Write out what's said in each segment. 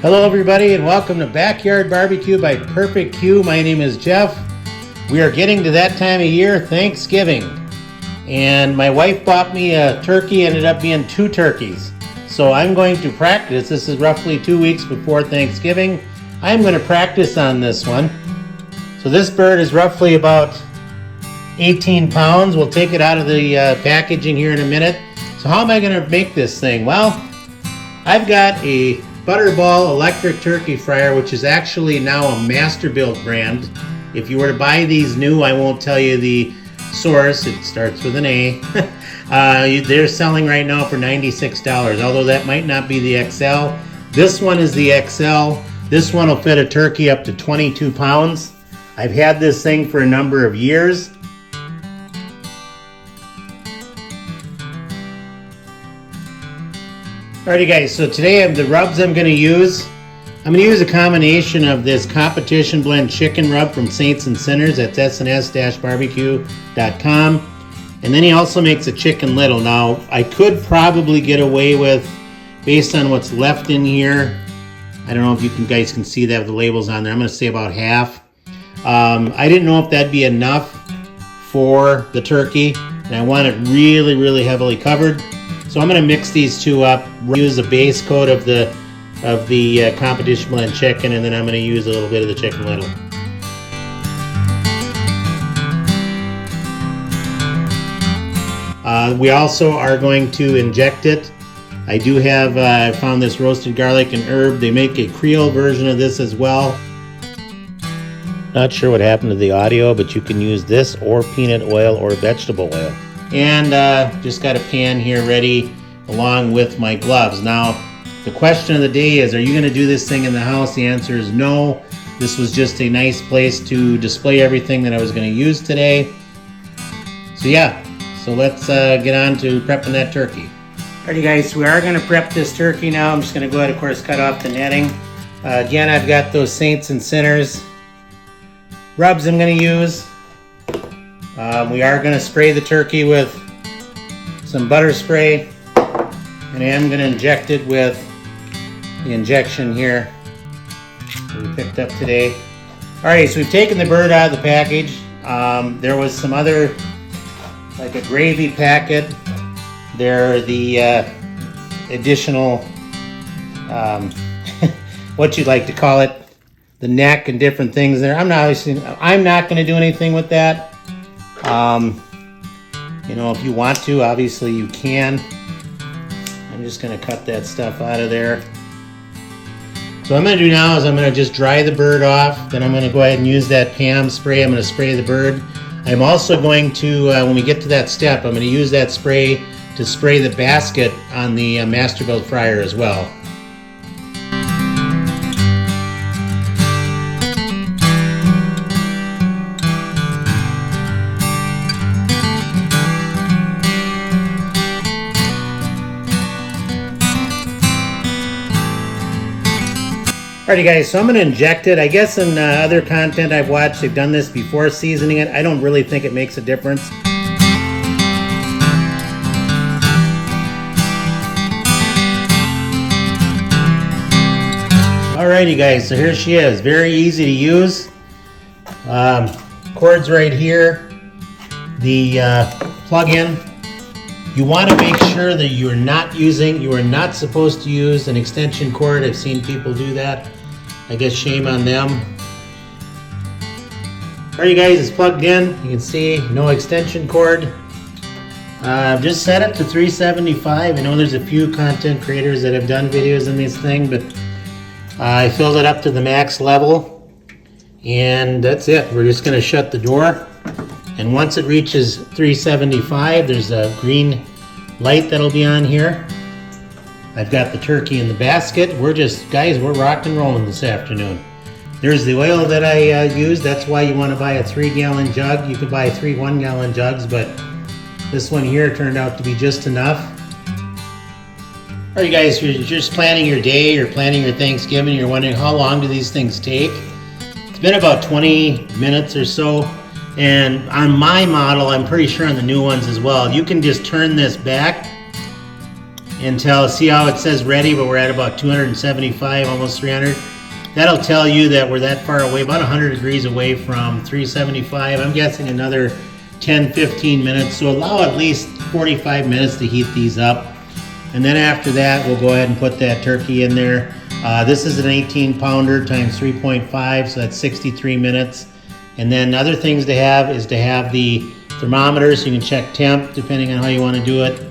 Hello everybody and welcome to Backyard Barbecue by Purrfect Q. My name is Jeff. We are getting to that time of year, Thanksgiving. And my wife bought me a turkey, ended up being 2 turkeys. So I'm going to practice. This is roughly 2 weeks before Thanksgiving. I'm going to practice on this one. So this bird is roughly about 18 pounds. We'll take it out of the packaging here in a minute. So how am I going to make this thing? Well, I've got a Butterball electric turkey fryer, which is actually now a Masterbuilt brand. If you were to buy these new, I won't tell you the source, it starts with an A. They're selling right now for $96, although that might not be the XL. This one is the XL. This one will fit a turkey up to 22 pounds. I've had this thing for a number of years. Alrighty guys, so today the rubs I'm going to use a combination of this competition blend chicken rub from Saints and Sinners. That's sns-barbecue.com. And then he also makes a chicken little. Now, I could probably get away with, based on what's left in here, I don't know if you guys can see that with the labels on there. I'm going to say about half. I didn't know if that'd be enough for the turkey, and I want it really, really heavily covered. So I'm going to mix these two up, use a base coat of the competition blend chicken, and then I'm going to use a little bit of the chicken little. We also are going to inject it. I do have, I found this roasted garlic and herb. They make a Creole version of this as well. Not sure what happened to the audio, but you can use this or peanut oil or vegetable oil. And just got a pan here ready along with my gloves. Now, the question of the day is, are you going to do this thing in the house? The answer is no. This was just a nice place to display everything that I was going to use today. So yeah, so let's get on to prepping that turkey. Alrighty guys, we are going to prep this turkey now. I'm just going to go ahead, of course, cut off the netting. Again, I've got those Saints and Sinners rubs I'm going to use. We are going to spray the turkey with some butter spray, and I am going to inject it with the injection here that we picked up today. Alright, so we've taken the bird out of the package. There was some other, like a gravy packet. There are the additional, what you'd like to call it, the neck and different things there. I'm not going to do anything with that. You know, if you want to, obviously you can. I'm just going to cut that stuff out of there. So what I'm going to do now is I'm going to just dry the bird off. Then I'm going to go ahead and use that Pam spray. I'm going to spray the bird. I'm also going to, when we get to that step, I'm going to use that spray to spray the basket on the Masterbuilt fryer as well. Alrighty guys, so I'm going to inject it. I guess in other content I've watched, they've done this before seasoning it. I don't really think it makes a difference. Alrighty guys, so here she is. Very easy to use. Cord's right here. The plug-in. You want to make sure that you are not supposed to use an extension cord. I've seen people do that. I guess shame on them. Alright guys, it's plugged in. You can see no extension cord. Just set it to 375. I know there's a few content creators that have done videos on this thing, but I filled it up to the max level. And that's it. We're just going to shut the door. And once it reaches 375, there's a green light that'll be on here. I've got the turkey in the basket. We're rock and rolling this afternoon. There's the oil that I use. That's why you want to buy a 3-gallon jug. You could buy 3 1-gallon jugs, but this one here turned out to be just enough. Alright guys, you're just planning your day, you're planning your Thanksgiving, you're wondering how long do these things take. It's been about 20 minutes or so. And on my model, I'm pretty sure on the new ones as well, you can just turn this back until, see how it says ready, but we're at about 275, almost 300. That'll tell you that we're that far away, about 100 degrees away from 375. I'm guessing another 10-15 minutes, so allow at least 45 minutes to heat these up. And then after that, we'll go ahead and put that turkey in there. This is an 18 pounder times 3.5, so that's 63 minutes. And then other things to have is to have the thermometer so you can check temp depending on how you want to do it.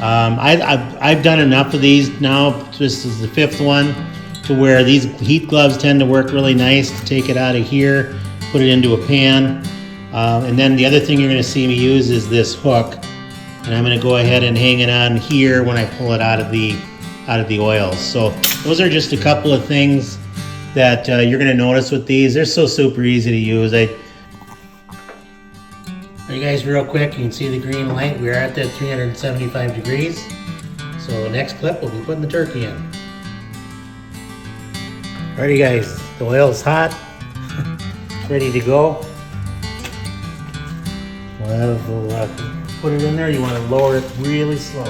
I've done enough of these now. This is the 5th one, to where these heat gloves tend to work really nice to take it out of here, put it into a pan. And then the other thing you're going to see me use is this hook, and I'm going to go ahead and hang it on here when I pull it out of the oils. So those are just a couple of things that you're going to notice with these. They're so super easy to use. You guys, real quick, you can see the green light. We are at that 375 degrees. So next clip, we'll be putting the turkey in. Alrighty guys, the oil's hot, ready to go. We'll put it in there. You want to lower it really slow.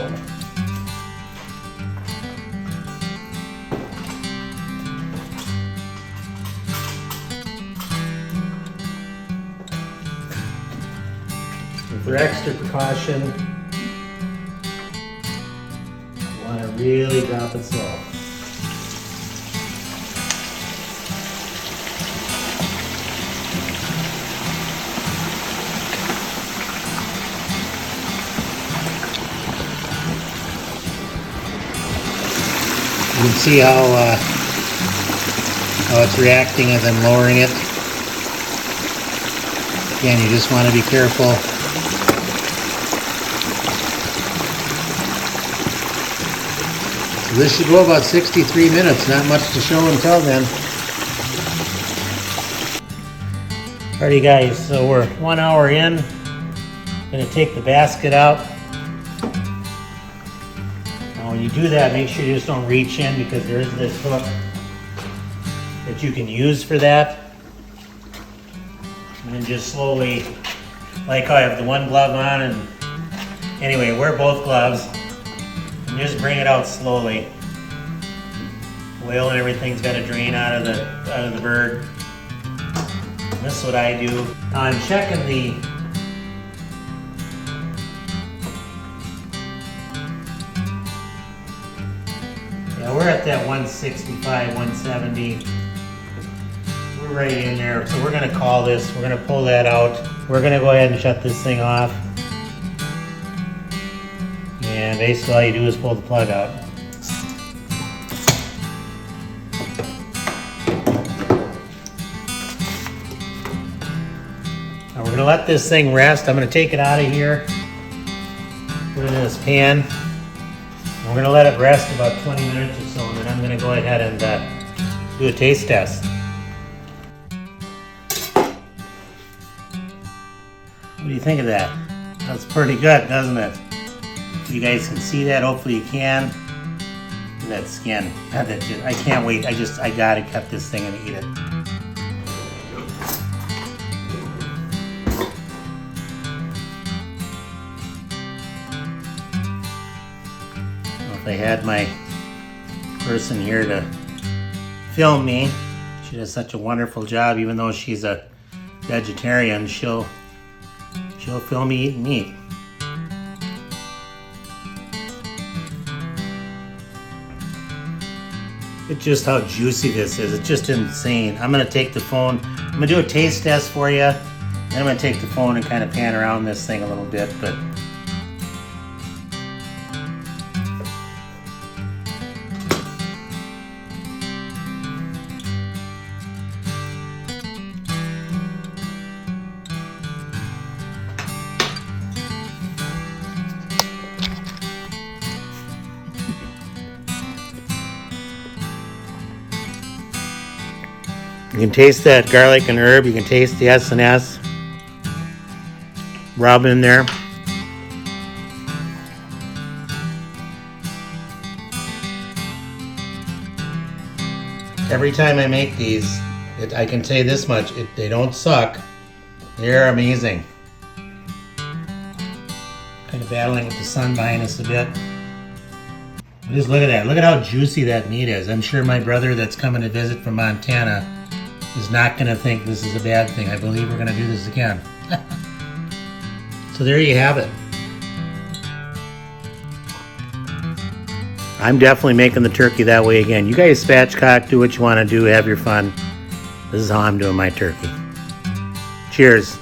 And for extra precaution, you want to really drop it slow. You can see how it's reacting as I'm lowering it. Again, you just want to be careful. So this should go about 63 minutes, not much to show until then. Alrighty guys, so we're 1 hour in. I'm going to take the basket out. When you do that, make sure you just don't reach in, because there is this hook that you can use for that. And then just slowly, like how I have the one glove on, and anyway, wear both gloves, and just bring it out slowly. Oil and everything's got to drain out of the bird. And this is what I do. Now I'm checking the we're at that 165, 170. We're right in there. So we're going to call this. We're going to pull that out. We're going to go ahead and shut this thing off. And basically all you do is pull the plug out. Now we're going to let this thing rest. I'm going to take it out of here, put it in this pan. We're going to let it rest about 20 minutes or so, and then I'm going to go ahead and do a taste test. What do you think of that? That's pretty good, doesn't it? You guys can see that, hopefully you can. And that skin, I can't wait. I gotta cut this thing and eat it. I had my person here to film me. She does such a wonderful job. Even though she's a vegetarian, she'll film me eating meat. It's just how juicy this is. It's just insane. I'm gonna take the phone. I'm gonna do a taste test for you. Then I'm gonna take the phone and kind of pan around this thing a little bit, but you can taste that garlic and herb. You can taste the S&S rub in there. Every time I make these, I can say this much, they don't suck. They're amazing. Kind of battling with the sun behind us a bit. Just look at that. Look at how juicy that meat is. I'm sure my brother that's coming to visit from Montana is not going to think this is a bad thing. I believe we're going to do this again. So there you have it. I'm definitely making the turkey that way again. You guys spatchcock, do what you want to do, have your fun. This is how I'm doing my turkey. Cheers.